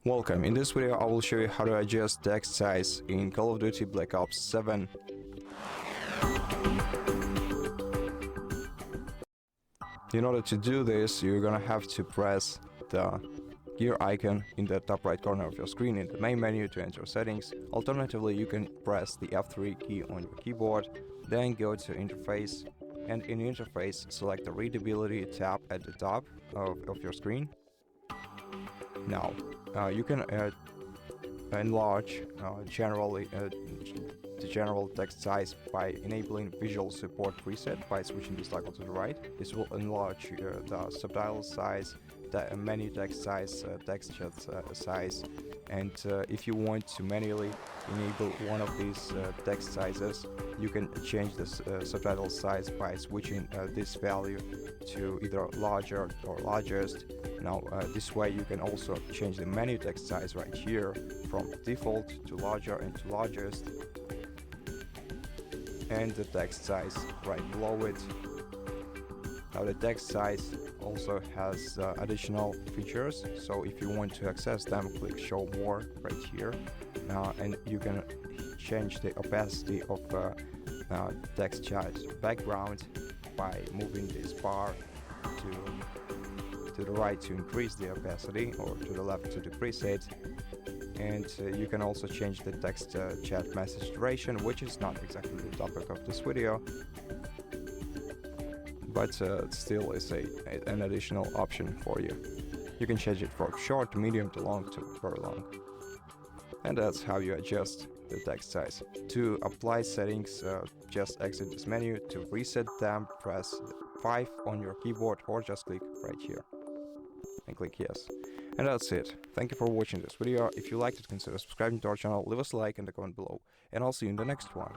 Welcome. In this video I will show you how to adjust text size in Call of Duty Black Ops 7. In order to do this, you're gonna have to press the gear icon in the top right corner of your screen in the main menu to enter settings. Alternatively, you can press the F3 key on your keyboard, then go to Interface, and in Interface select the Readability tab at the top of your screen. Now, you can enlarge the general text size by enabling visual support preset by switching this toggle to the right. This will enlarge the subtitle size, the menu text size, text chat size, and if you want to manually enable one of these text sizes, you can change the subtitle size by switching this value to either larger or largest. Now this way you can also change the menu text size right here from default to larger and to largest, and the text size right below it. Now the text size also has additional features, so if you want to access them, click show more right here, and you can change the opacity of text chat background by moving this bar to the right to increase the opacity, or to the left to decrease it. And you can also change the text chat message duration, which is not exactly the topic of this video, but still is an additional option for you. You can change it from short to medium to long to very long. And that's how you adjust the text size. To apply settings, just exit this menu. To reset them, press 5 on your keyboard, or just click right here and click yes. And that's it. Thank you for watching this video. If you liked it, consider subscribing to our channel, leave us a like and a comment below, and I'll see you in the next one.